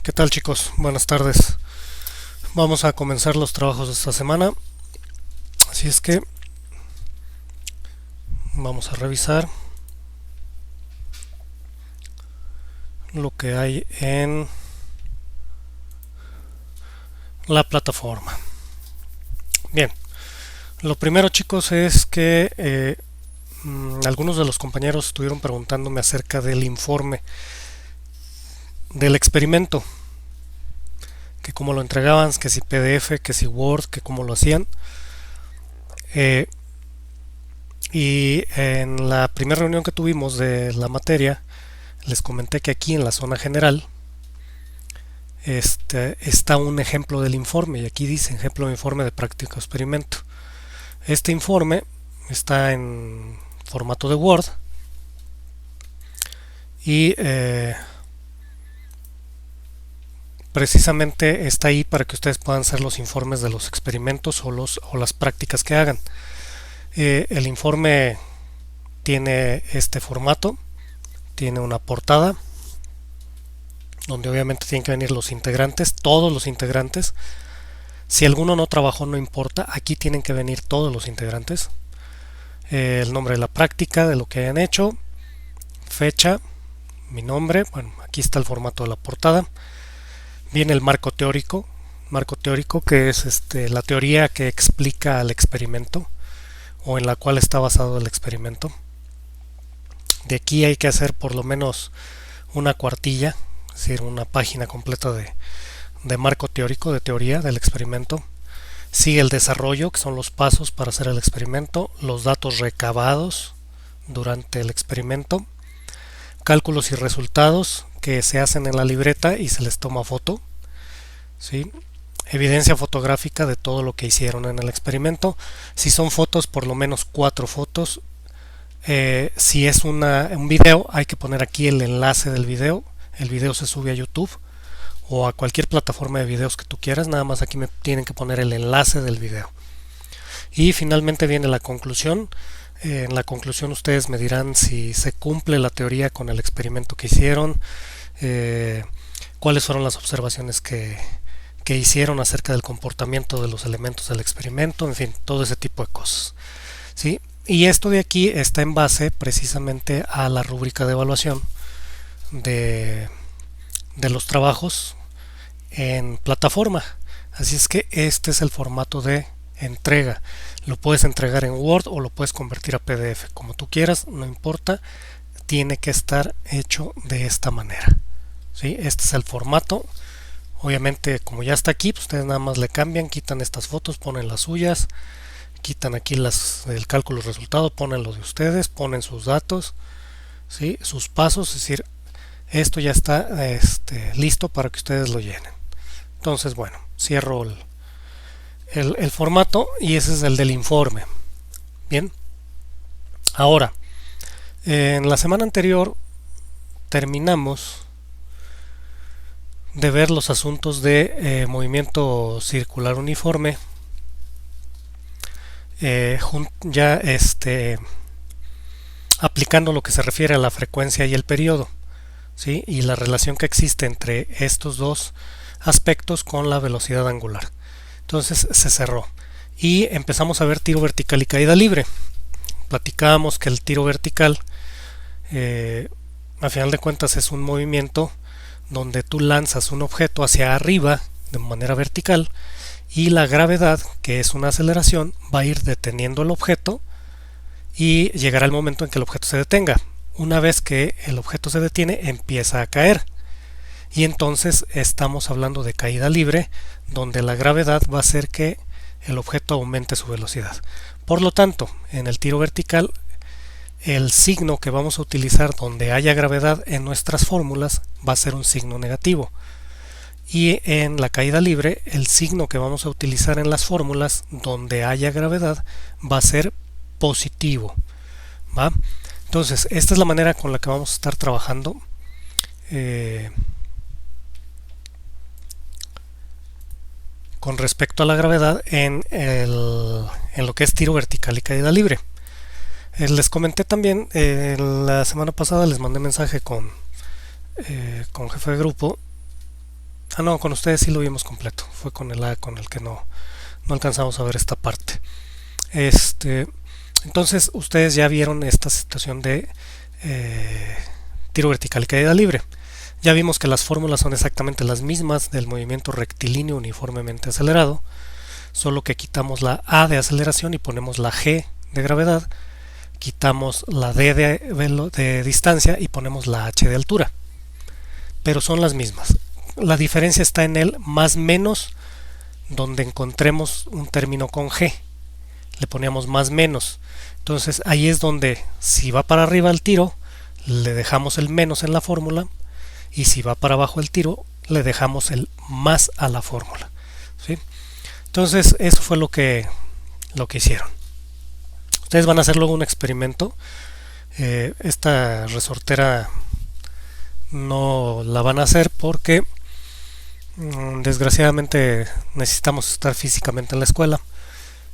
¿Qué tal, chicos? Buenas tardes. Vamos a comenzar los trabajos de esta semana. Así es que vamos a revisar lo que hay en la plataforma. Bien, lo primero, chicos, es que algunos de los compañeros estuvieron preguntándome acerca del informe del experimento, que cómo lo entregaban, que si PDF, que si Word, que cómo lo hacían. Y en la primera reunión que tuvimos de la materia, les comenté que aquí en la zona general está un ejemplo del informe, y aquí dice ejemplo de informe de práctica experimento. Este informe está en formato de Word y precisamente está ahí para que ustedes puedan hacer los informes de los experimentos o las prácticas que hagan. El informe tiene este formato, tiene una portada donde obviamente tienen que venir los integrantes, todos los integrantes. Si alguno no trabajó, no importa, aquí tienen que venir todos los integrantes. El nombre de la práctica, de lo que hayan hecho, fecha, mi nombre, bueno, aquí está el formato de la portada. Viene el marco teórico que es la teoría que explica el experimento o en la cual está basado el experimento. De aquí hay que hacer por lo menos una cuartilla, es decir, una página completa de marco teórico, de teoría del experimento. Sigue el desarrollo, que son los pasos para hacer el experimento, los datos recabados durante el experimento, cálculos y resultados que se hacen en la libreta y se les toma foto, ¿sí? Evidencia fotográfica de todo lo que hicieron en el experimento. Si son fotos, por lo menos 4 fotos. Si es un video, hay que poner aquí el enlace del video. El video se sube a YouTube o a cualquier plataforma de videos que tú quieras. Nada más aquí me tienen que poner el enlace del video. Y finalmente viene la conclusión. En la conclusión ustedes me dirán si se cumple la teoría con el experimento que hicieron, cuáles fueron las observaciones que hicieron acerca del comportamiento de los elementos del experimento, en fin, todo ese tipo de cosas, ¿sí? Y esto de aquí está en base precisamente a la rúbrica de evaluación de los trabajos en plataforma. Así es que este es el formato de entrega. Lo puedes entregar en Word o lo puedes convertir a PDF, como tú quieras, no importa, tiene que estar hecho de esta manera, ¿sí? Este es el formato. Obviamente, como ya está aquí, pues ustedes nada más le cambian, quitan estas fotos, ponen las suyas, quitan aquí el cálculo resultado, ponen lo de ustedes, ponen sus datos, ¿sí? Sus pasos, es decir, esto ya está listo para que ustedes lo llenen. Entonces, bueno, cierro el formato y ese es el del informe. Bien, ahora, en la semana anterior terminamos de ver los asuntos de movimiento circular uniforme, ya aplicando lo que se refiere a la frecuencia y el periodo, ¿sí? Y la relación que existe entre estos dos aspectos con la velocidad angular. Entonces se cerró y empezamos a ver tiro vertical y caída libre. Platicábamos que el tiro vertical, a final de cuentas, es un movimiento donde tú lanzas un objeto hacia arriba de manera vertical y la gravedad, que es una aceleración, va a ir deteniendo el objeto y llegará el momento en que el objeto se detenga. Una vez que el objeto se detiene, empieza a caer y entonces estamos hablando de caída libre, donde la gravedad va a hacer que el objeto aumente su velocidad. Por lo tanto, en el tiro vertical, el signo que vamos a utilizar donde haya gravedad en nuestras fórmulas va a ser un signo negativo, y en la caída libre el signo que vamos a utilizar en las fórmulas donde haya gravedad va a ser positivo, ¿va? Entonces esta es la manera con la que vamos a estar trabajando con respecto a la gravedad en lo que es tiro vertical y caída libre. Les comenté también, la semana pasada les mandé mensaje con jefe de grupo Ah, no, con ustedes sí lo vimos completo. Fue con el A con el que no alcanzamos a ver esta parte. Entonces, ustedes ya vieron esta situación de tiro vertical y caída libre. Ya vimos que las fórmulas son exactamente las mismas del movimiento rectilíneo uniformemente acelerado, solo que quitamos la A de aceleración y ponemos la G de gravedad, quitamos la D de distancia y ponemos la H de altura. Pero son las mismas. La diferencia está en el más menos, donde encontremos un término con G. Le poníamos más menos. Entonces ahí es donde, si va para arriba el tiro, le dejamos el menos en la fórmula, y si va para abajo el tiro, le dejamos el más a la fórmula, ¿sí? Entonces eso fue lo que hicieron. Ustedes van a hacer luego un experimento. Esta resortera no la van a hacer porque desgraciadamente necesitamos estar físicamente en la escuela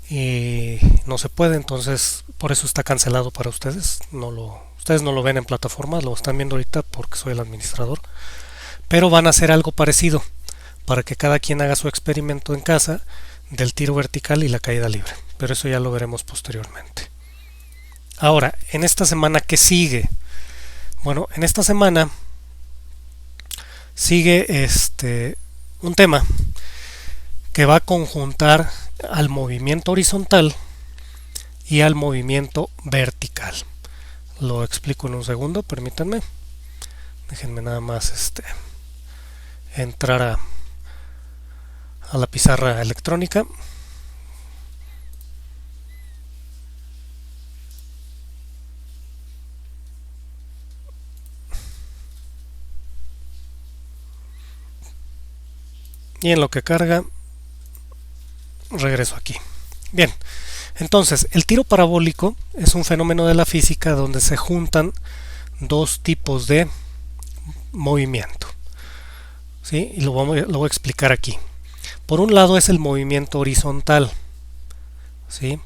y no se puede, entonces por eso está cancelado para ustedes. Ustedes no lo ven en plataforma, lo están viendo ahorita porque soy el administrador, pero van a hacer algo parecido para que cada quien haga su experimento en casa del tiro vertical y la caída libre, pero eso ya lo veremos posteriormente. Ahora, en esta semana que sigue, bueno, en esta semana sigue un tema que va a conjuntar al movimiento horizontal y al movimiento vertical. Lo explico en un segundo, permítanme. Déjenme nada más entrar a la pizarra electrónica. Y en lo que carga, regreso aquí. Bien, entonces el tiro parabólico es un fenómeno de la física donde se juntan dos tipos de movimiento, ¿sí? Y lo voy a explicar aquí. Por un lado es el movimiento horizontal, ¿sí?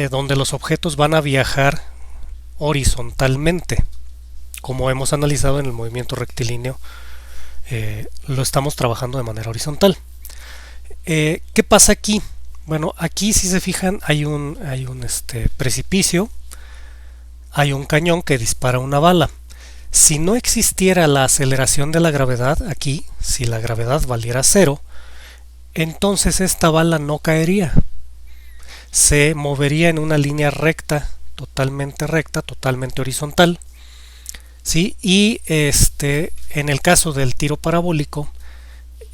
Donde los objetos van a viajar horizontalmente, como hemos analizado en el movimiento rectilíneo. Lo estamos trabajando de manera horizontal. ¿Qué pasa aquí? Bueno, aquí si se fijan hay un precipicio, hay un cañón que dispara una bala. Si no existiera la aceleración de la gravedad aquí, si la gravedad valiera cero, entonces esta bala no caería. Se movería en una línea recta, totalmente horizontal. ¿Sí? Y en el caso del tiro parabólico,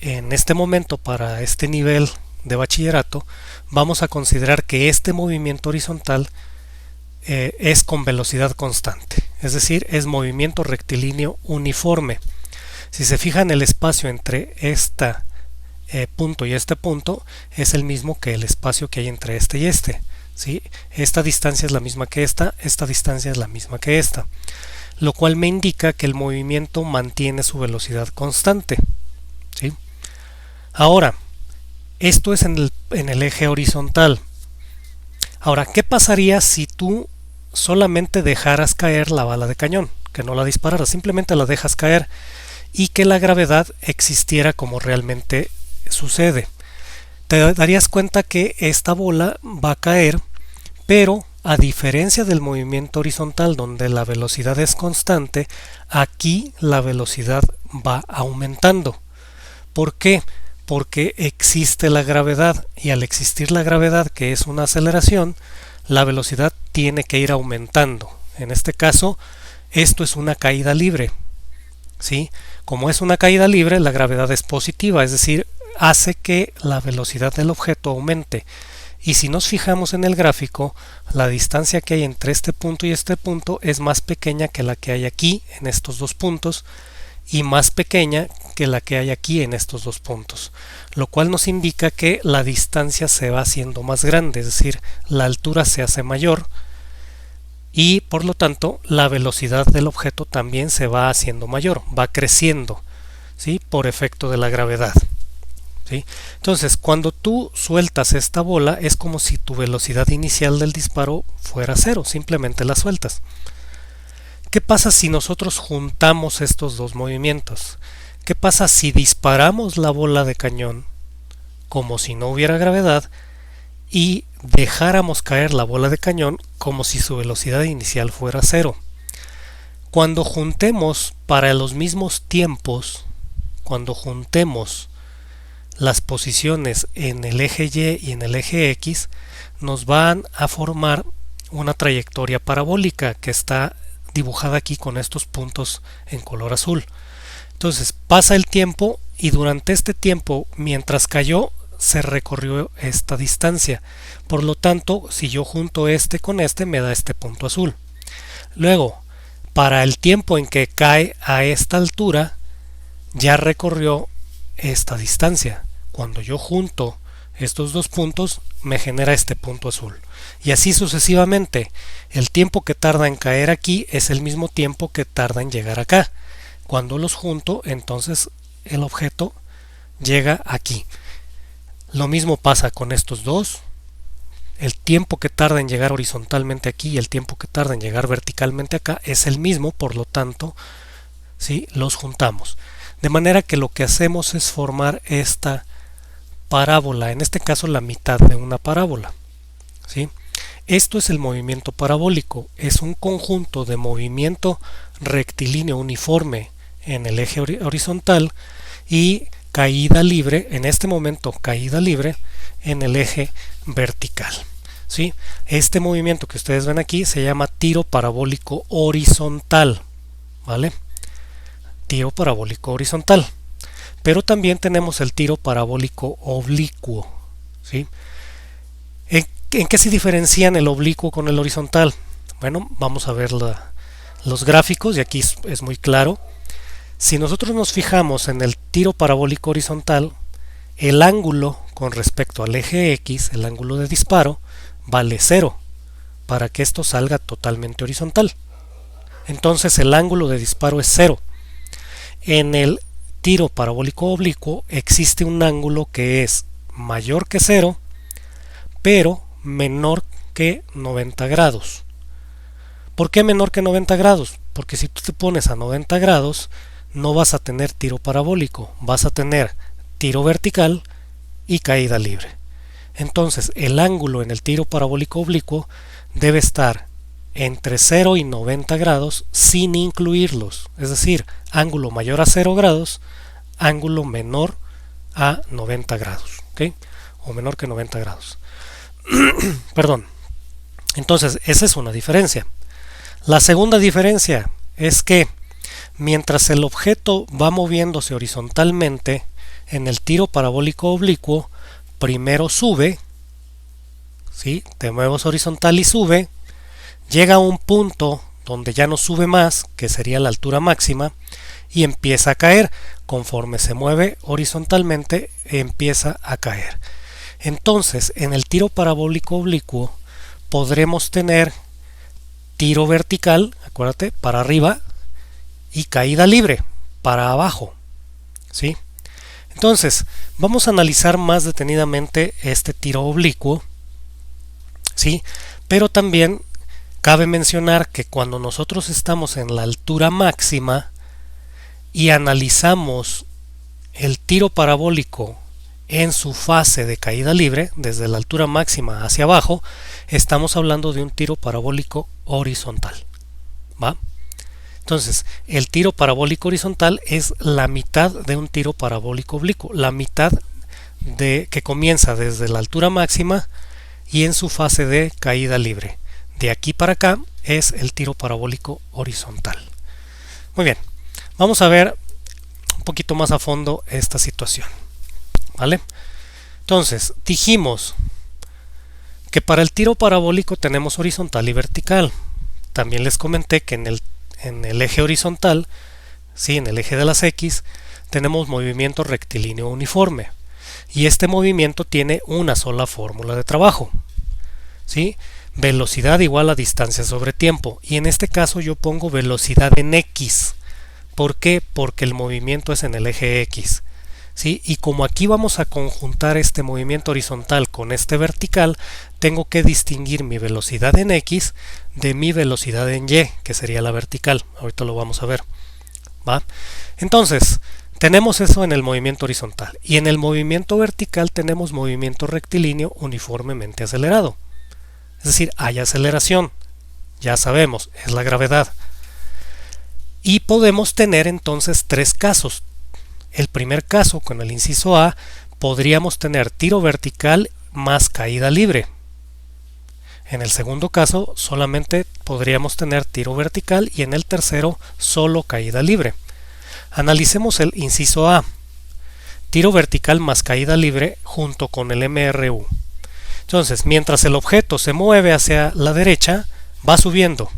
en este momento, para este nivel de bachillerato, vamos a considerar que este movimiento horizontal es con velocidad constante, es decir, es movimiento rectilíneo uniforme. Si se fijan, el espacio entre este punto y este punto es el mismo que el espacio que hay entre este y este, ¿sí? Esta distancia es la misma que esta distancia es la misma que esta, lo cual me indica que el movimiento mantiene su velocidad constante, ¿sí? Ahora, esto es en el eje horizontal. Ahora, ¿qué pasaría si tú solamente dejaras caer la bala de cañón? Que no la dispararas, simplemente la dejas caer y que la gravedad existiera como realmente sucede. Te darías cuenta que esta bola va a caer, pero a diferencia del movimiento horizontal donde la velocidad es constante, aquí la velocidad va aumentando. ¿Por qué? Porque existe la gravedad, y al existir la gravedad, que es una aceleración, la velocidad tiene que ir aumentando. En este caso, esto es una caída libre, ¿sí? Como es una caída libre, la gravedad es positiva, es decir, hace que la velocidad del objeto aumente. Y si nos fijamos en el gráfico, la distancia que hay entre este punto y este punto es más pequeña que la que hay aquí en estos dos puntos, y más pequeña que la que hay aquí en estos dos puntos, lo cual nos indica que la distancia se va haciendo más grande, es decir, la altura se hace mayor y por lo tanto la velocidad del objeto también se va haciendo mayor, va creciendo, ¿sí? Por efecto de la gravedad, ¿sí? Entonces, cuando tú sueltas esta bola es como si tu velocidad inicial del disparo fuera cero, simplemente la sueltas. ¿Qué pasa si nosotros juntamos estos dos movimientos? ¿qué pasa si disparamos la bola de cañón como si no hubiera gravedad y dejáramos caer la bola de cañón como si su velocidad inicial fuera cero? Cuando juntemos para los mismos tiempos, cuando juntemos las posiciones en el eje Y y en el eje X, nos van a formar una trayectoria parabólica que está dibujada aquí con estos puntos en color azul. Entonces pasa el tiempo y durante este tiempo, mientras cayó, se recorrió esta distancia. Por lo tanto, si yo junto este con este, me da este punto azul. Luego, para el tiempo en que cae a esta altura, ya recorrió esta distancia. Cuando yo junto estos dos puntos, me genera este punto azul. Y así sucesivamente. El tiempo que tarda en caer aquí es el mismo tiempo que tarda en llegar acá. Cuando los junto, entonces el objeto llega aquí. Lo mismo pasa con estos dos. El tiempo que tarda en llegar horizontalmente aquí y el tiempo que tarda en llegar verticalmente acá es el mismo, por lo tanto, ¿sí?, los juntamos. De manera que lo que hacemos es formar esta parábola, en este caso la mitad de una parábola, ¿sí? Esto es el movimiento parabólico, es un conjunto de movimiento rectilíneo uniforme en el eje horizontal y caída libre, en este momento caída libre en el eje vertical, ¿sí? Este movimiento que ustedes ven aquí se llama tiro parabólico horizontal, ¿vale? Tiro parabólico horizontal. Pero también tenemos el tiro parabólico oblicuo, ¿sí? ¿En qué se diferencian el oblicuo con el horizontal? Bueno, vamos a ver los gráficos y aquí es muy claro. Si nosotros nos fijamos en el tiro parabólico horizontal, el ángulo con respecto al eje X, el ángulo de disparo, vale 0 para que esto salga totalmente horizontal. Entonces el ángulo de disparo es 0. En el tiro parabólico oblicuo existe un ángulo que es mayor que 0, pero menor que 90 grados. ¿Por qué menor que 90 grados? Porque si tú te pones a 90 grados, no vas a tener tiro parabólico, vas a tener tiro vertical y caída libre. Entonces, el ángulo en el tiro parabólico oblicuo debe estar entre 0 y 90 grados sin incluirlos, es decir, ángulo mayor a 0 grados, ángulo menor a 90 grados, ¿ok? O menor que 90 grados. Perdón. Entonces, esa es una diferencia. La segunda diferencia es que mientras el objeto va moviéndose horizontalmente en el tiro parabólico oblicuo, primero sube, ¿sí? Te mueves horizontal y sube, llega a un punto donde ya no sube más, que sería la altura máxima, y empieza a caer. Conforme se mueve horizontalmente, empieza a caer. Entonces, en el tiro parabólico oblicuo podremos tener tiro vertical, acuérdate, para arriba, y caída libre, para abajo, ¿sí? Entonces, vamos a analizar más detenidamente este tiro oblicuo, ¿sí? Pero también cabe mencionar que cuando nosotros estamos en la altura máxima y analizamos el tiro parabólico en su fase de caída libre, desde la altura máxima hacia abajo, estamos hablando de un tiro parabólico horizontal, ¿va? Entonces, el tiro parabólico horizontal es la mitad de un tiro parabólico oblicuo, la mitad que comienza desde la altura máxima y en su fase de caída libre. De aquí para acá es el tiro parabólico horizontal. Muy bien, vamos a ver un poquito más a fondo esta situación, ¿vale? Entonces, dijimos que para el tiro parabólico tenemos horizontal y vertical. También les comenté que en el eje horizontal, ¿sí?, en el eje de las X, tenemos movimiento rectilíneo uniforme. Y este movimiento tiene una sola fórmula de trabajo, ¿sí? Velocidad igual a distancia sobre tiempo. Y en este caso yo pongo velocidad en X. ¿Por qué? Porque el movimiento es en el eje X, ¿sí? Y como aquí vamos a conjuntar este movimiento horizontal con este vertical, tengo que distinguir mi velocidad en X de mi velocidad en Y, que sería la vertical. Ahorita lo vamos a ver, ¿va? Entonces, Tenemos eso en el movimiento horizontal y en el movimiento vertical tenemos movimiento rectilíneo uniformemente acelerado. Es decir, hay aceleración, ya sabemos, es la gravedad. Y podemos tener entonces tres casos. El primer caso, con el inciso A, podríamos tener tiro vertical más caída libre. En el segundo caso, solamente podríamos tener tiro vertical y en el tercero, solo caída libre. Analicemos el inciso A. Tiro vertical más caída libre junto con el MRU. Entonces, mientras el objeto se mueve hacia la derecha, va subiendo.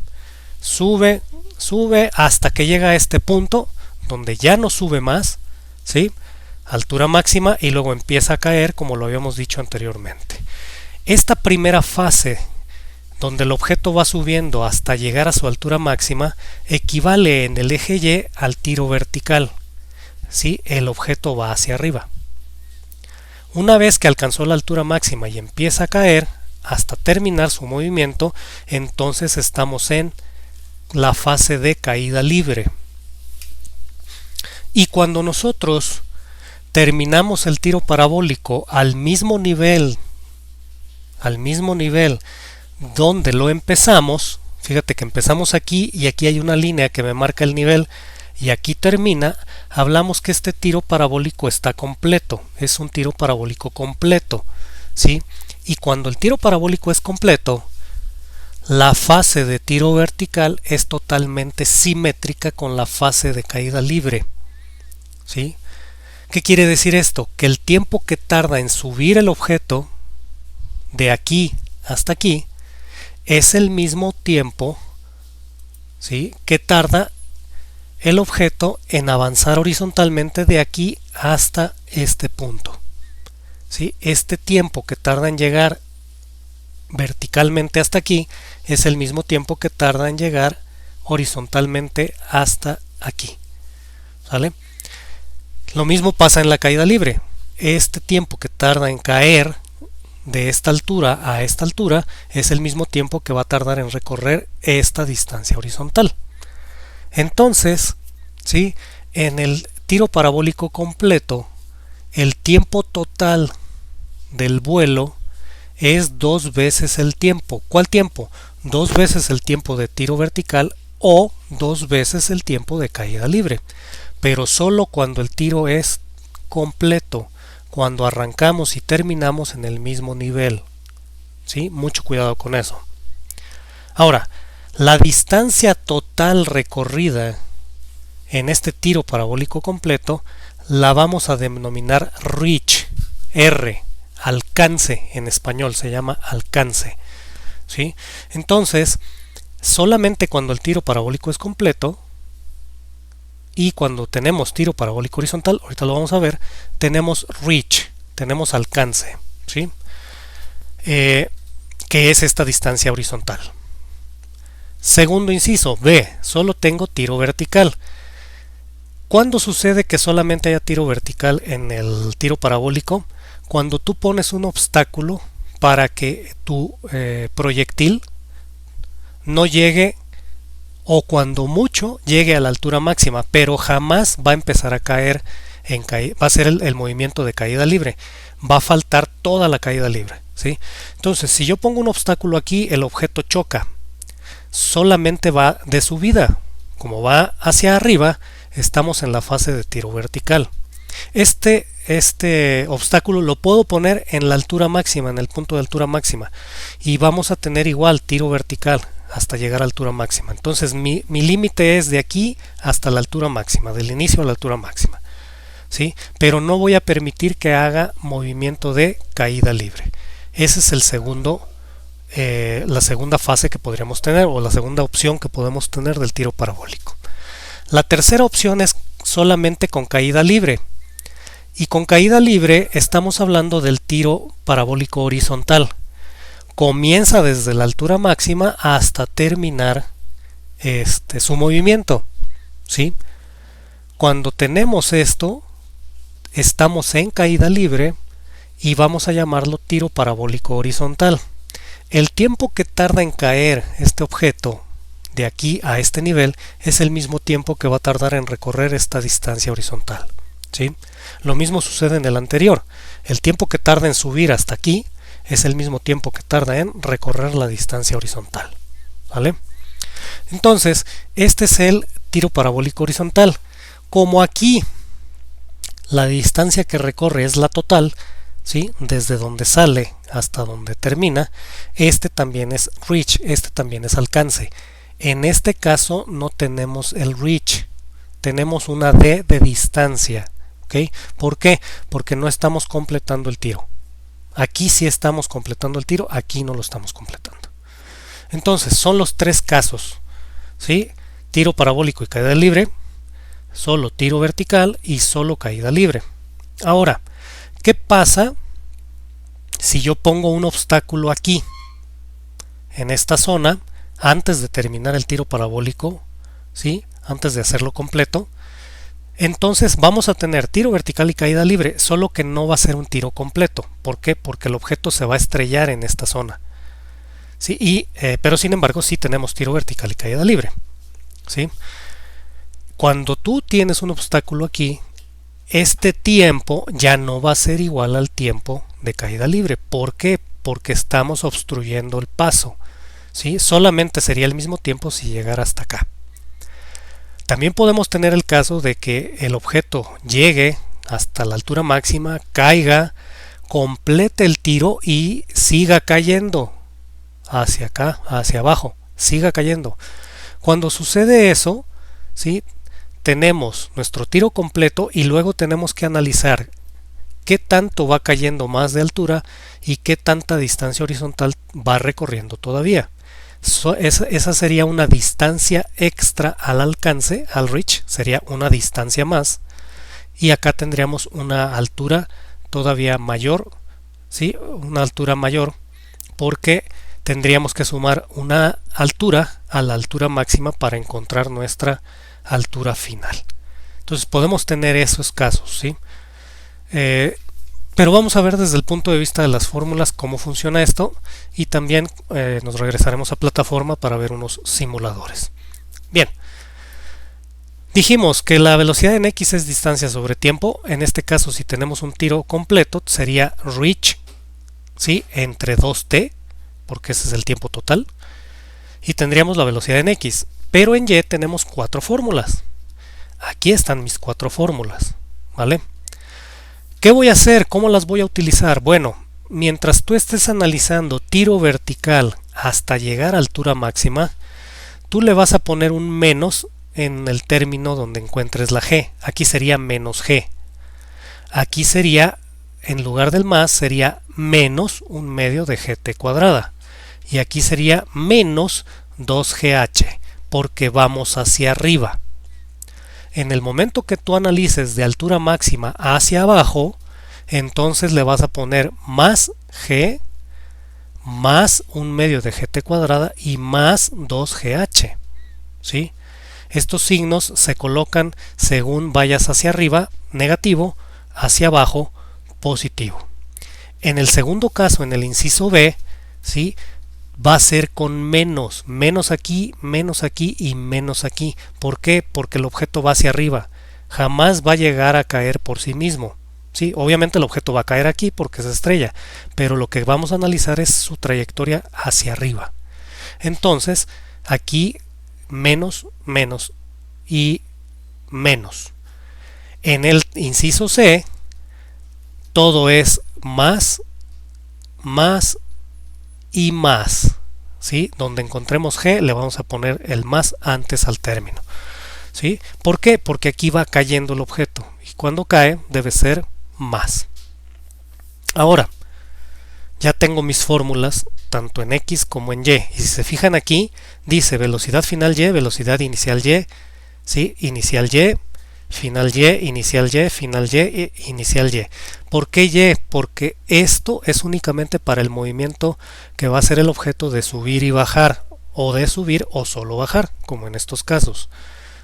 Sube, sube hasta que llega a este punto donde ya no sube más, ¿sí? Altura máxima y luego empieza a caer como lo habíamos dicho anteriormente. Esta primera fase donde el objeto va subiendo hasta llegar a su altura máxima equivale en el eje Y al tiro vertical, ¿sí? El objeto va hacia arriba. Una vez que alcanzó la altura máxima y empieza a caer hasta terminar su movimiento, entonces estamos en la fase de caída libre. Y cuando nosotros terminamos el tiro parabólico al mismo nivel donde lo empezamos, fíjate que empezamos aquí y aquí hay una línea que me marca el nivel y aquí termina, hablamos que este tiro parabólico está completo, es un tiro parabólico completo, ¿sí? Y cuando el tiro parabólico es completo, la fase de tiro vertical es totalmente simétrica con la fase de caída libre, ¿sí? ¿Qué quiere decir esto? Que el tiempo que tarda en subir el objeto de aquí hasta aquí es el mismo tiempo, ¿sí?, que tarda el objeto en avanzar horizontalmente de aquí hasta este punto, ¿sí? Este tiempo que tarda en llegar verticalmente hasta aquí es el mismo tiempo que tarda en llegar horizontalmente hasta aquí, ¿sale? Lo mismo pasa en la caída libre. Este tiempo que tarda en caer de esta altura a esta altura es el mismo tiempo que va a tardar en recorrer esta distancia horizontal. Entonces, ¿sí?, en el tiro parabólico completo, el tiempo total del vuelo es 2 veces el tiempo. ¿Cuál tiempo? 2 veces el tiempo de tiro vertical o 2 veces el tiempo de caída libre. Pero solo cuando el tiro es completo, cuando arrancamos y terminamos en el mismo nivel, ¿sí? Mucho cuidado con eso. Ahora, la distancia total recorrida en este tiro parabólico completo la vamos a denominar reach, R, alcance en español, se llama alcance, ¿sí? Entonces, solamente cuando el tiro parabólico es completo y cuando tenemos tiro parabólico horizontal, ahorita lo vamos a ver, tenemos reach, tenemos alcance, ¿sí? Que es esta distancia horizontal. Segundo inciso, B, solo tengo tiro vertical. ¿Cuándo sucede que solamente haya tiro vertical en el tiro parabólico? Cuando tú pones un obstáculo para que tu proyectil no llegue, o cuando mucho llegue a la altura máxima, pero jamás va a empezar a caer, va a ser el movimiento de caída libre, va a faltar toda la caída libre, ¿sí? Entonces, si yo pongo un obstáculo aquí, el objeto choca, solamente va de subida, como va hacia arriba, estamos en la fase de tiro vertical. Este obstáculo lo puedo poner en la altura máxima, en el punto de altura máxima, y vamos a tener igual tiro vertical hasta llegar a altura máxima. Entonces mi límite es de aquí hasta la altura máxima, del inicio a la altura máxima, ¿sí? Pero no voy a permitir que haga movimiento de caída libre. Ese es la segunda fase que podríamos tener, o la segunda opción que podemos tener del tiro parabólico. La tercera opción es solamente con caída libre. Y con caída libre estamos hablando del tiro parabólico horizontal. Comienza desde la altura máxima hasta terminar su movimiento, ¿sí? Cuando tenemos esto, estamos en caída libre y vamos a llamarlo tiro parabólico horizontal. El tiempo que tarda en caer este objeto de aquí a este nivel es el mismo tiempo que va a tardar en recorrer esta distancia horizontal, ¿sí? Lo mismo sucede en el anterior. El tiempo que tarda en subir hasta aquí es el mismo tiempo que tarda en recorrer la distancia horizontal, ¿vale? Entonces, este es el tiro parabólico horizontal. Como aquí la distancia que recorre es la total, ¿sí? Desde donde sale hasta donde termina, este también es reach, este también es alcance. En este caso no tenemos el reach, tenemos una d de distancia, ¿ok? ¿Por qué? Porque no estamos completando el tiro. Aquí sí estamos completando el tiro, aquí no lo estamos completando. Entonces, son los tres casos, ¿sí? Tiro parabólico y caída libre, solo tiro vertical y solo caída libre. Ahora, ¿qué pasa si yo pongo un obstáculo aquí, en esta zona, antes de terminar el tiro parabólico, ¿sí? Antes de hacerlo completo? Entonces vamos a tener tiro vertical y caída libre, solo que no va a ser un tiro completo. ¿Por qué? Porque el objeto se va a estrellar en esta zona, ¿sí? Pero sin embargo sí tenemos tiro vertical y caída libre, ¿sí? Cuando tú tienes un obstáculo aquí, este tiempo ya no va a ser igual al tiempo de caída libre. ¿Por qué? Porque estamos obstruyendo el paso, ¿sí? Solamente sería el mismo tiempo si llegara hasta acá. También podemos tener el caso de que el objeto llegue hasta la altura máxima, caiga, complete el tiro y siga cayendo hacia acá, hacia abajo, siga cayendo. Cuando sucede eso, ¿sí? Tenemos nuestro tiro completo y luego tenemos que analizar qué tanto va cayendo más de altura y qué tanta distancia horizontal va recorriendo todavía. Esa sería una distancia extra al alcance, al reach, sería una distancia más. Y acá tendríamos una altura todavía mayor, ¿sí? Una altura mayor, porque tendríamos que sumar una altura a la altura máxima para encontrar nuestra altura final. Entonces podemos tener esos casos, ¿sí? Pero vamos a ver desde el punto de vista de las fórmulas cómo funciona esto y también nos regresaremos a plataforma para ver unos simuladores. Bien, dijimos que la velocidad en x es distancia sobre tiempo. En este caso, si tenemos un tiro completo, sería reach, ¿sí? Entre 2t, porque ese es el tiempo total, y tendríamos la velocidad en x. Pero en y tenemos 4 fórmulas. Aquí están mis 4 fórmulas, ¿vale? ¿Qué voy a hacer? ¿Cómo las voy a utilizar? Bueno, mientras tú estés analizando tiro vertical hasta llegar a altura máxima, tú le vas a poner un menos en el término donde encuentres la g. Aquí sería menos g. Aquí sería, en lugar del más, sería menos un medio de gt cuadrada. Y aquí sería menos 2gh, porque vamos hacia arriba. En el momento que tú analices de altura máxima hacia abajo, entonces le vas a poner más g más un medio de gt cuadrada y más 2gh, ¿sí? Estos signos se colocan según vayas hacia arriba, negativo, hacia abajo, positivo. En el segundo caso, en el inciso B, ¿sí? Va a ser con menos aquí y menos aquí. ¿Por qué? Porque el objeto va hacia arriba, jamás va a llegar a caer por sí mismo, ¿sí? Obviamente el objeto va a caer aquí porque es estrella, pero lo que vamos a analizar es su trayectoria hacia arriba. Entonces aquí menos y menos. En el inciso C todo es más y más, ¿sí? Donde encontremos g le vamos a poner el más antes al término, ¿sí? ¿Por qué? Porque aquí va cayendo el objeto y cuando cae debe ser más. Ahora ya tengo mis fórmulas tanto en x como en y, y si se fijan aquí dice velocidad final y, velocidad inicial y, ¿sí? Inicial y, final y, inicial y, final y, inicial y. ¿Por qué y? Porque esto es únicamente para el movimiento que va a ser el objeto de subir y bajar, o de subir o solo bajar, como en estos casos,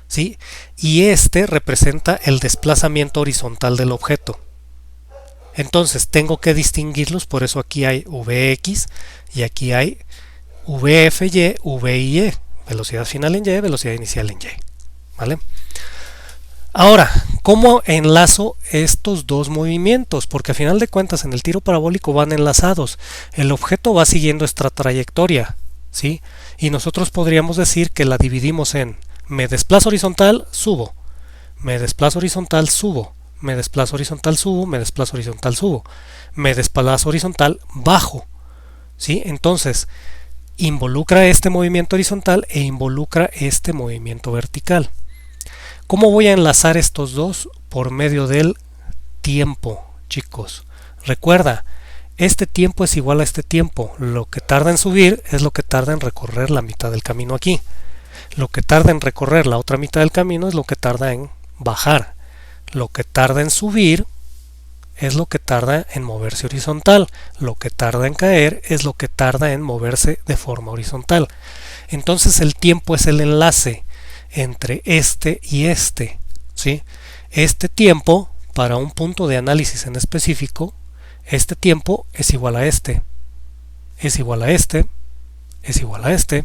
¿sí? Y este representa el desplazamiento horizontal del objeto. Entonces tengo que distinguirlos, por eso aquí hay Vx y aquí hay Vfy, Vy, velocidad final en y, velocidad inicial en y, ¿vale? Ahora, ¿cómo enlazo estos dos movimientos? Porque a final de cuentas en el tiro parabólico van enlazados. El objeto va siguiendo esta trayectoria, ¿sí? Y nosotros podríamos decir que la dividimos en me desplazo horizontal, subo, me desplazo horizontal, subo, me desplazo horizontal, subo, me desplazo horizontal, subo, me desplazo horizontal, bajo, ¿sí? Entonces, involucra este movimiento horizontal e involucra este movimiento vertical. ¿Cómo voy a enlazar estos dos? Por medio del tiempo, chicos. Recuerda, este tiempo es igual a este tiempo. Lo que tarda en subir es lo que tarda en recorrer la mitad del camino aquí. Lo que tarda en recorrer la otra mitad del camino es lo que tarda en bajar. Lo que tarda en subir es lo que tarda en moverse horizontal. Lo que tarda en caer es lo que tarda en moverse de forma horizontal. Entonces el tiempo es el enlace entre este y este, ¿sí? Este tiempo, para un punto de análisis en específico, este tiempo es igual a este, es igual a este, es igual a este,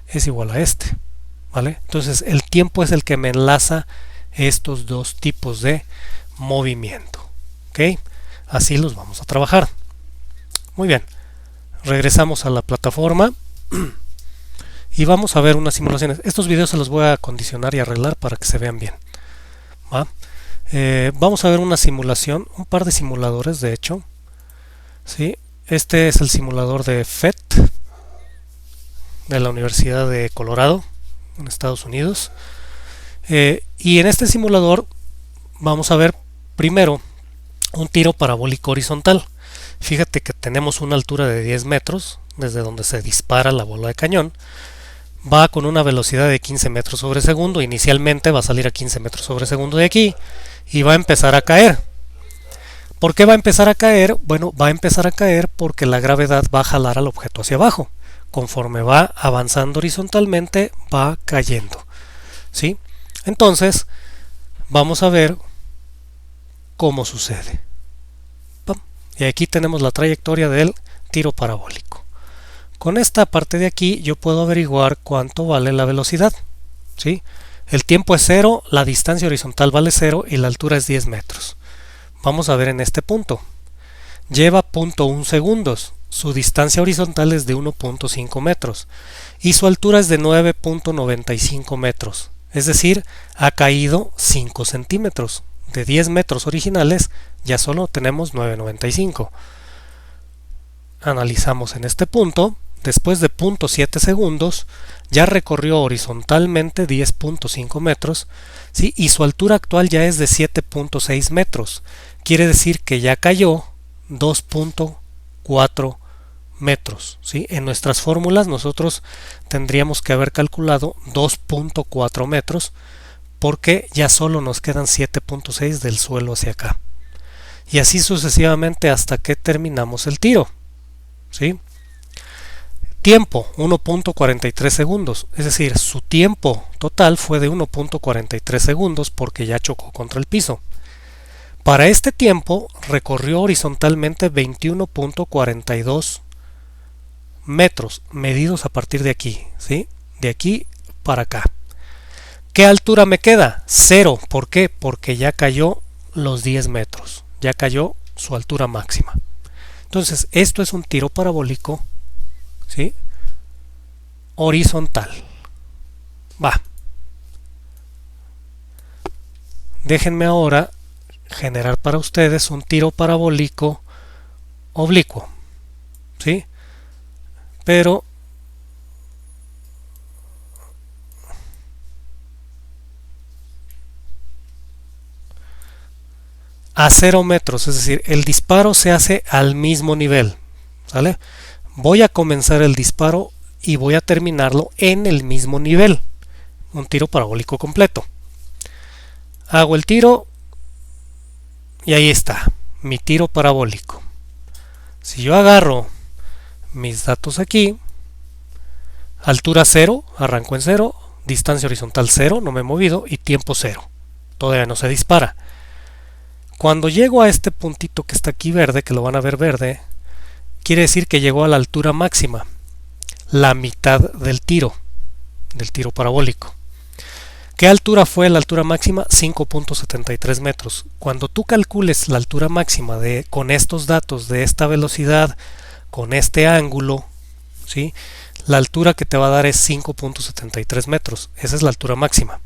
es igual a este, ¿vale? Entonces el tiempo es el que me enlaza estos dos tipos de movimiento, ¿ok? Así los vamos a trabajar. Muy bien, regresamos a la plataforma y vamos a ver unas simulaciones. Estos videos se los voy a acondicionar y arreglar para que se vean bien, ¿va? Vamos a ver una simulación, un par de simuladores de hecho, ¿sí? Este es el simulador de FET de la Universidad de Colorado en Estados Unidos, y en este simulador vamos a ver primero un tiro parabólico horizontal. Fíjate que tenemos una altura de 10 metros desde donde se dispara la bola de cañón. Va con una velocidad de 15 metros sobre segundo. Inicialmente va a salir a 15 metros sobre segundo de aquí y va a empezar a caer. ¿Por qué va a empezar a caer? Bueno, va a empezar a caer porque la gravedad va a jalar al objeto hacia abajo. Conforme va avanzando horizontalmente, va cayendo, ¿sí? Entonces, vamos a ver cómo sucede. Y aquí tenemos la trayectoria del tiro parabólico. Con esta parte de aquí yo puedo averiguar cuánto vale la velocidad, ¿sí? El tiempo es 0, la distancia horizontal vale 0 y la altura es 10 metros. Vamos a ver en este punto. Lleva 0.1 segundos. Su distancia horizontal es de 1.5 metros y su altura es de 9.95 metros. Es decir, ha caído 5 centímetros. De 10 metros originales ya solo tenemos 9.95. Analizamos en este punto. Después de 0.7 segundos ya recorrió horizontalmente 10.5 metros, ¿sí? Y su altura actual ya es de 7.6 metros. Quiere decir que ya cayó 2.4 metros, ¿sí? En nuestras fórmulas nosotros tendríamos que haber calculado 2.4 metros porque ya solo nos quedan 7.6 del suelo hacia acá. Y así sucesivamente hasta que terminamos el tiro, ¿sí? Tiempo 1.43 segundos, es decir, su tiempo total fue de 1.43 segundos porque ya chocó contra el piso. Para este tiempo recorrió horizontalmente 21.42 metros medidos a partir de aquí, ¿sí? De aquí para acá. ¿Qué altura me queda? 0. ¿Por qué? Porque ya cayó los 10 metros, ya cayó su altura máxima. Entonces, esto es un tiro parabólico, ¿sí? Horizontal. Va. Déjenme ahora generar para ustedes un tiro parabólico oblicuo, ¿sí? Pero a 0 metros, es decir, el disparo se hace al mismo nivel, ¿sale? Voy a comenzar el disparo y voy a terminarlo en el mismo nivel, un tiro parabólico completo. Hago el tiro y ahí está, mi tiro parabólico. Si yo agarro mis datos aquí, altura 0, arranco en 0, distancia horizontal 0, no me he movido, y tiempo 0, todavía no se dispara. Cuando llego a este puntito que está aquí verde, que lo van a ver verde, quiere decir que llegó a la altura máxima, la mitad del tiro parabólico. ¿Qué altura fue la altura máxima? 5.73 metros. Cuando tú calcules la altura máxima con estos datos de esta velocidad, con este ángulo, ¿sí? La altura que te va a dar es 5.73 metros. Esa es la altura máxima.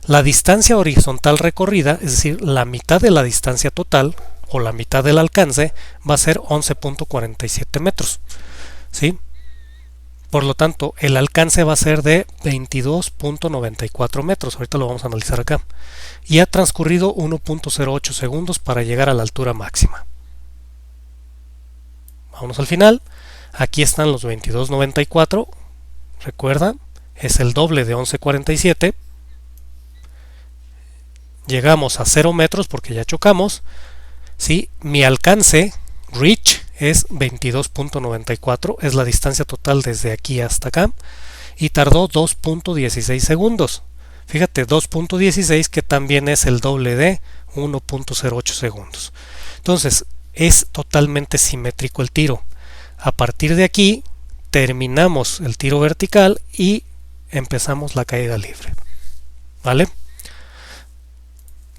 La distancia horizontal recorrida, es decir, la mitad de la distancia total o la mitad del alcance, va a ser 11.47 metros, ¿sí? Por lo tanto, el alcance va a ser de 22.94 metros. Ahorita lo vamos a analizar acá. Y ha transcurrido 1.08 segundos para llegar a la altura máxima. Vámonos al final. Aquí están los 22.94. Recuerda, es el doble de 11.47. Llegamos a 0 metros porque ya chocamos. ¿Sí? Mi alcance, reach, es 22.94, es la distancia total desde aquí hasta acá, y tardó 2.16 segundos. Fíjate, 2.16 que también es el doble de 1.08 segundos. Entonces, es totalmente simétrico el tiro. A partir de aquí, terminamos el tiro vertical y empezamos la caída libre. ¿Vale?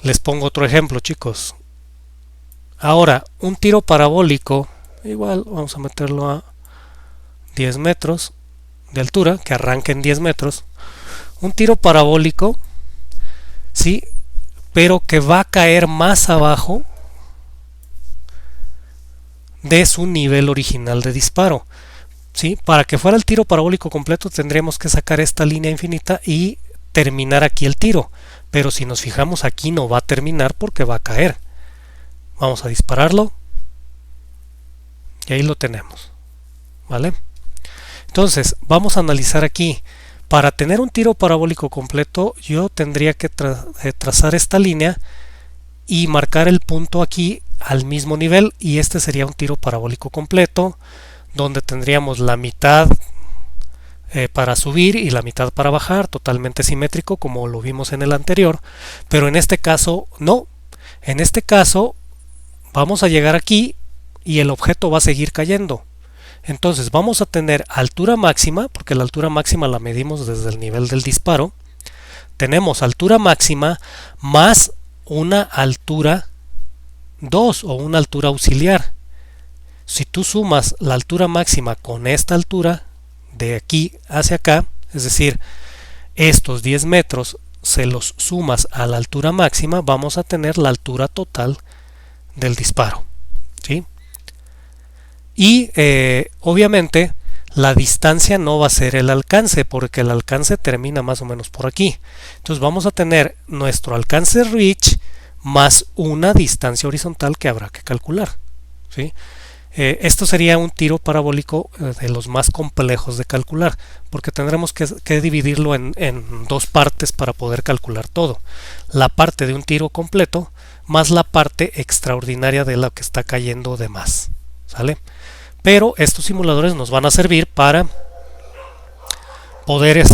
Les pongo otro ejemplo, chicos. Ahora, un tiro parabólico, igual vamos a meterlo a 10 metros de altura, que arranque en 10 metros. Un tiro parabólico, sí, pero que va a caer más abajo de su nivel original de disparo. ¿Sí? Para que fuera el tiro parabólico completo tendríamos que sacar esta línea infinita y terminar aquí el tiro. Pero si nos fijamos aquí no va a terminar porque va a caer. Vamos a dispararlo. Y ahí lo tenemos. ¿Vale? Entonces, vamos a analizar aquí. Para tener un tiro parabólico completo, yo tendría que trazar esta línea y marcar el punto aquí al mismo nivel. Y este sería un tiro parabólico completo, donde tendríamos la mitad para subir y la mitad para bajar, totalmente simétrico como lo vimos en el anterior. Pero en este caso, no. En este caso, vamos a llegar aquí y el objeto va a seguir cayendo. Entonces vamos a tener altura máxima, porque la altura máxima la medimos desde el nivel del disparo. Tenemos altura máxima más una altura 2 o una altura auxiliar. Si tú sumas la altura máxima con esta altura de aquí hacia acá, es decir, estos 10 metros se los sumas a la altura máxima, vamos a tener la altura total del disparo, ¿sí? Y obviamente la distancia no va a ser el alcance, porque el alcance termina más o menos por aquí. Entonces vamos a tener nuestro alcance reach más una distancia horizontal que habrá que calcular, ¿sí? Esto sería un tiro parabólico de los más complejos de calcular, porque tendremos que dividirlo en dos partes para poder calcular todo. La parte de un tiro completo más la parte extraordinaria de lo que está cayendo de más, ¿sale? Pero estos simuladores nos van a servir para poder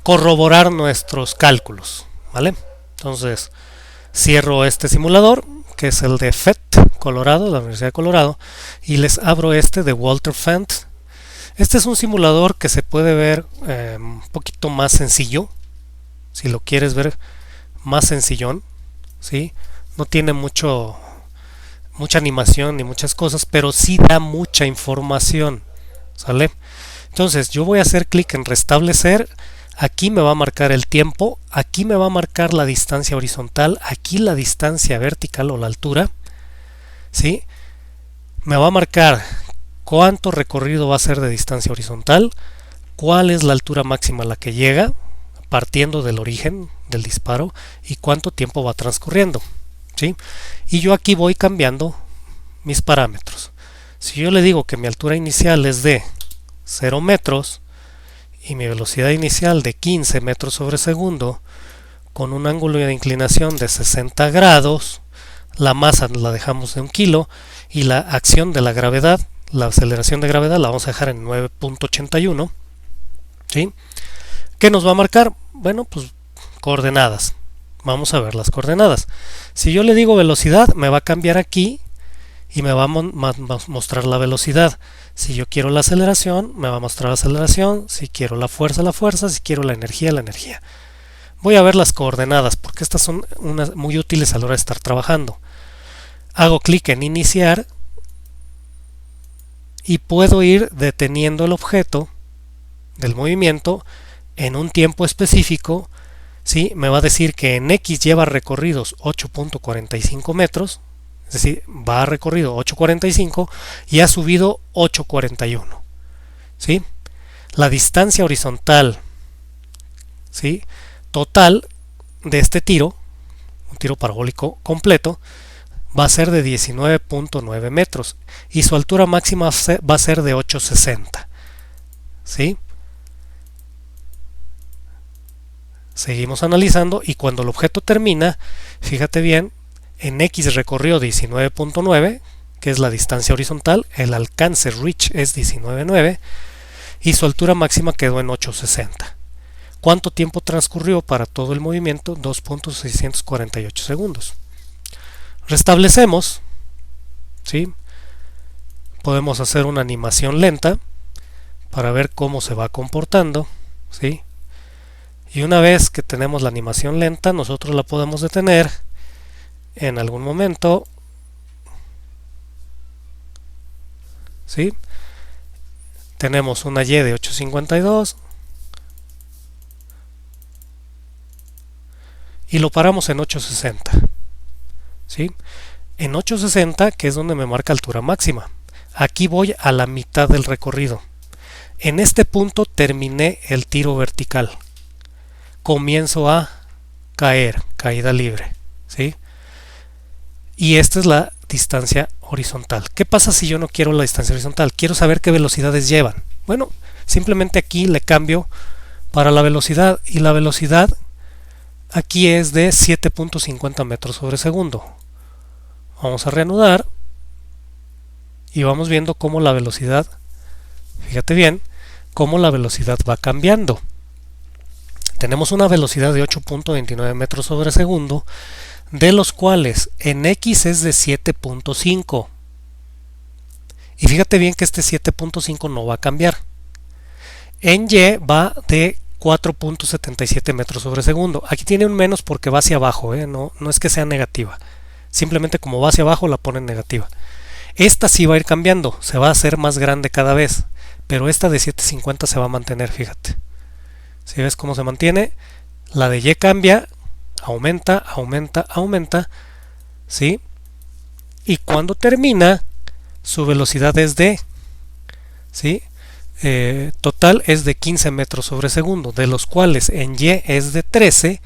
corroborar nuestros cálculos, ¿vale? Entonces cierro este simulador, que es el de FET Colorado, la Universidad de Colorado, y les abro este de Walter Fent. Este es un simulador que se puede ver un poquito más sencillo, si lo quieres ver más sencillón, ¿sí? No tiene mucha animación ni muchas cosas, pero sí da mucha información, ¿sale? Entonces yo voy a hacer clic en restablecer. Aquí me va a marcar el tiempo, aquí me va a marcar la distancia horizontal, aquí la distancia vertical o la altura, ¿sí? Me va a marcar cuánto recorrido va a ser de distancia horizontal, cuál es la altura máxima a la que llega, partiendo del origen del disparo, y cuánto tiempo va transcurriendo, ¿sí? Y yo aquí voy cambiando mis parámetros. Si yo le digo que mi altura inicial es de 0 metros, y mi velocidad inicial de 15 metros sobre segundo, con un ángulo de inclinación de 60 grados, la masa la dejamos de 1 kilo y la acción de la gravedad, la aceleración de gravedad la vamos a dejar en 9.81, ¿sí? ¿Qué nos va a marcar? Bueno, pues coordenadas. Vamos a ver las coordenadas. Si yo le digo velocidad, me va a cambiar aquí y me va a mostrar la velocidad. Si yo quiero la aceleración, me va a mostrar la aceleración. Si quiero la fuerza, si quiero la energía. Voy a ver las coordenadas porque estas son muy útiles a la hora de estar trabajando. Hago clic en iniciar y puedo ir deteniendo el objeto del movimiento en un tiempo específico. ¿Sí? Me va a decir que en X lleva recorridos 8.45 metros, es decir, va a recorrido 8.45 y ha subido 8.41. ¿Sí? La distancia horizontal, ¿sí?, total de este tiro, un tiro parabólico completo, va a ser de 19.9 metros y su altura máxima va a ser de 8.60. ¿Sí? Seguimos analizando y cuando el objeto termina, fíjate bien, en X recorrió 19.9, que es la distancia horizontal, el alcance reach es 19.9 y su altura máxima quedó en 8.60. ¿Cuánto tiempo transcurrió para todo el movimiento? 2.648 segundos. Restablecemos, ¿sí? Podemos hacer una animación lenta para ver cómo se va comportando, ¿sí? Y una vez que tenemos la animación lenta, nosotros la podemos detener en algún momento, ¿sí? Tenemos una Y de 8.52 y lo paramos en 8.60. ¿Sí? En 8.60, que es donde me marca altura máxima. Aquí voy a la mitad del recorrido. En este punto terminé el tiro vertical. Comienzo a caer, caída libre. ¿Sí? Y esta es la distancia horizontal. ¿Qué pasa si yo no quiero la distancia horizontal? Quiero saber qué velocidades llevan. Bueno, simplemente aquí le cambio para la velocidad y la velocidad aquí es de 7.50 metros sobre segundo. Vamos a reanudar y vamos viendo cómo la velocidad, fíjate bien, cómo la velocidad va cambiando. Tenemos una velocidad de 8.29 metros sobre segundo, de los cuales en X es de 7.5. Y fíjate bien que este 7.5 no va a cambiar. En Y va de 4.77 metros sobre segundo. Aquí tiene un menos porque va hacia abajo, no es que sea negativa. Simplemente como va hacia abajo la ponen negativa. Esta sí va a ir cambiando, se va a hacer más grande cada vez. Pero esta de 7.50 se va a mantener, fíjate. Si ves cómo se mantiene, la de Y cambia, aumenta, aumenta, aumenta, ¿sí? Y cuando termina, su velocidad es de, ¿sí?, total es de 15 metros sobre segundo, de los cuales en Y es de 13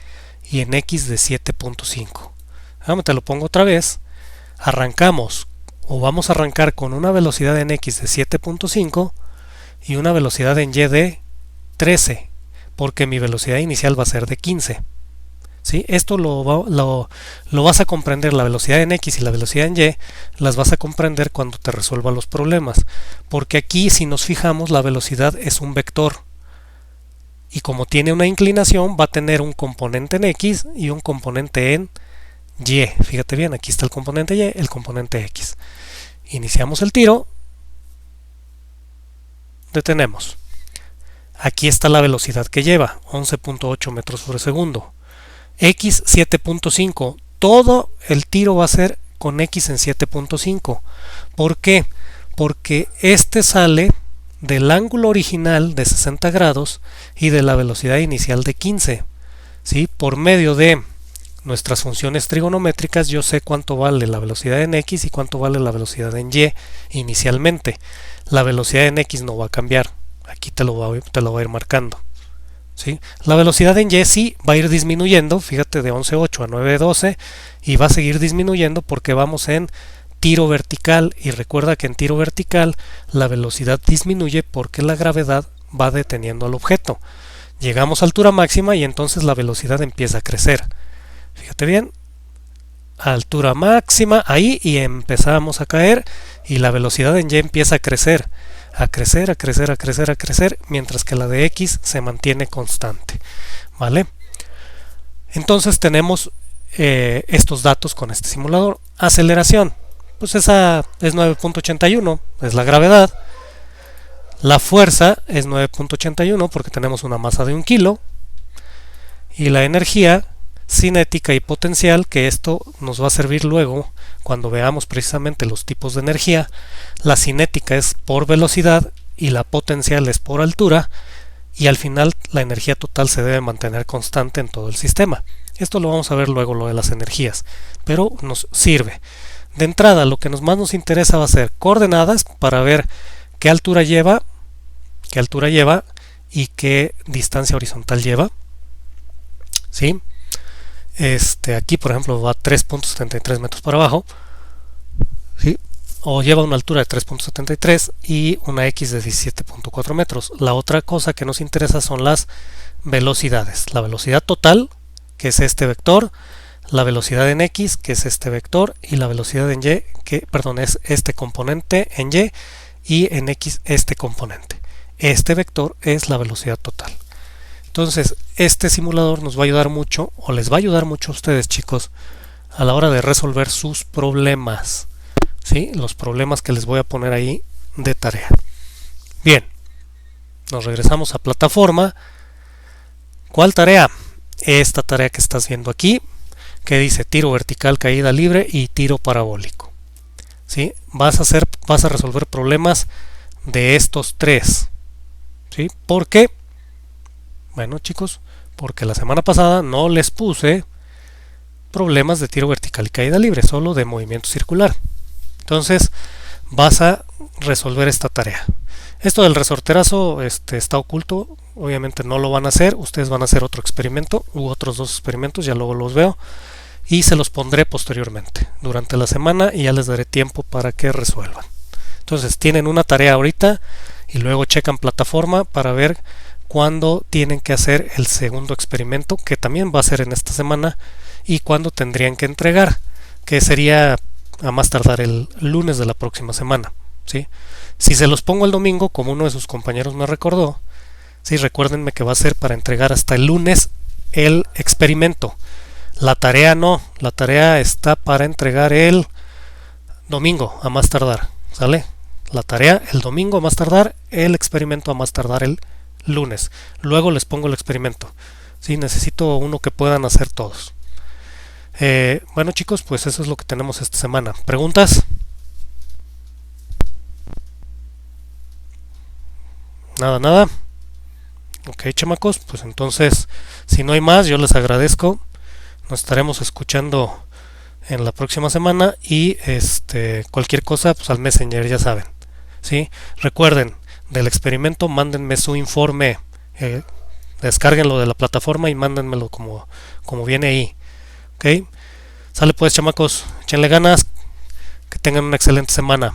y en X de 7.5. Ahora te lo pongo otra vez. Arrancamos o vamos a arrancar con una velocidad en X de 7.5 y una velocidad en Y de 13, porque mi velocidad inicial va a ser de 15. ¿Sí? Esto lo vas a comprender, la velocidad en X y la velocidad en Y las vas a comprender cuando te resuelva los problemas, porque aquí si nos fijamos la velocidad es un vector y como tiene una inclinación va a tener un componente en X y un componente en Y. Fíjate bien, aquí está el componente Y, el componente X. Iniciamos el tiro, detenemos. Aquí está la velocidad que lleva, 11.8 metros sobre segundo. X 7.5, todo el tiro va a ser con X en 7.5. ¿Por qué? Porque este sale del ángulo original de 60 grados y de la velocidad inicial de 15. ¿Sí? Por medio de nuestras funciones trigonométricas yo sé cuánto vale la velocidad en X y cuánto vale la velocidad en Y inicialmente. La velocidad en X no va a cambiar, aquí te lo voy a ir marcando. ¿Sí? La velocidad en Y sí va a ir disminuyendo, fíjate, de 11.8 a 9.12 y va a seguir disminuyendo porque vamos en tiro vertical y recuerda que en tiro vertical la velocidad disminuye porque la gravedad va deteniendo al objeto. Llegamos a altura máxima y entonces la velocidad empieza a crecer. Fíjate bien, altura máxima ahí y empezamos a caer y la velocidad en Y empieza a crecer. A crecer, a crecer, a crecer, a crecer, mientras que la de X se mantiene constante. ¿Vale? Entonces tenemos estos datos con este simulador. Aceleración, pues esa es 9.81, es la gravedad. La fuerza es 9.81 porque tenemos una masa de 1 kilo. y la energía cinética y potencial, que esto nos va a servir luego cuando veamos precisamente los tipos de energía. La cinética es por velocidad y la potencial es por altura, y al final la energía total se debe mantener constante en todo el sistema. Esto lo vamos a ver luego, lo de las energías, pero nos sirve. De entrada, lo que más nos interesa va a ser coordenadas para ver qué altura lleva y qué distancia horizontal lleva. ¿Sí? Aquí por ejemplo va 3.73 metros para abajo, ¿sí? O lleva una altura de 3.73 y una X de 17.4 metros. La otra cosa que nos interesa son las velocidades. La velocidad total, que es este vector, la velocidad en X, que es este vector, y la velocidad en Y, que es este componente en Y, y en X este componente. Este vector es la velocidad total. Entonces, este simulador nos va a ayudar mucho, o les va a ayudar mucho a ustedes, chicos, a la hora de resolver sus problemas, ¿sí? Los problemas que les voy a poner ahí de tarea. Bien, nos regresamos a plataforma. ¿Cuál tarea? Esta tarea que estás viendo aquí, que dice tiro vertical, caída libre y tiro parabólico. ¿Sí? Vas a resolver problemas de estos tres. ¿Sí? ¿Por qué? Bueno, chicos, porque la semana pasada no les puse problemas de tiro vertical y caída libre, solo de movimiento circular. Entonces vas a resolver esta tarea. Esto del resorterazo está oculto, obviamente no lo van a hacer. Ustedes van a hacer otro experimento u otros dos experimentos, ya luego los veo, y se los pondré posteriormente durante la semana, y ya les daré tiempo para que resuelvan. Entonces tienen una tarea ahorita y luego checan plataforma para ver cuándo tienen que hacer el segundo experimento, que también va a ser en esta semana, y cuándo tendrían que entregar, que sería a más tardar el lunes de la próxima semana, ¿sí? Si se los pongo el domingo, como uno de sus compañeros me recordó, ¿sí? Recuérdenme que va a ser para entregar hasta el lunes el experimento. La tarea no, la tarea está para entregar el domingo a más tardar, ¿sale? La tarea el domingo a más tardar, el experimento a más tardar el lunes. Luego les pongo el experimento. ¿Sí? Necesito uno que puedan hacer todos. Bueno, chicos, pues eso es lo que tenemos esta semana. ¿Preguntas? Nada. Ok, chamacos, pues entonces, si no hay más, yo les agradezco. Nos estaremos escuchando en la próxima semana, y cualquier cosa, pues al Messenger, ya saben. ¿Sí? Recuerden, del experimento mándenme su informe, descárguenlo de la plataforma y mándenmelo como viene ahí. ¿Ok? Sale pues, chamacos, échenle ganas, que tengan una excelente semana.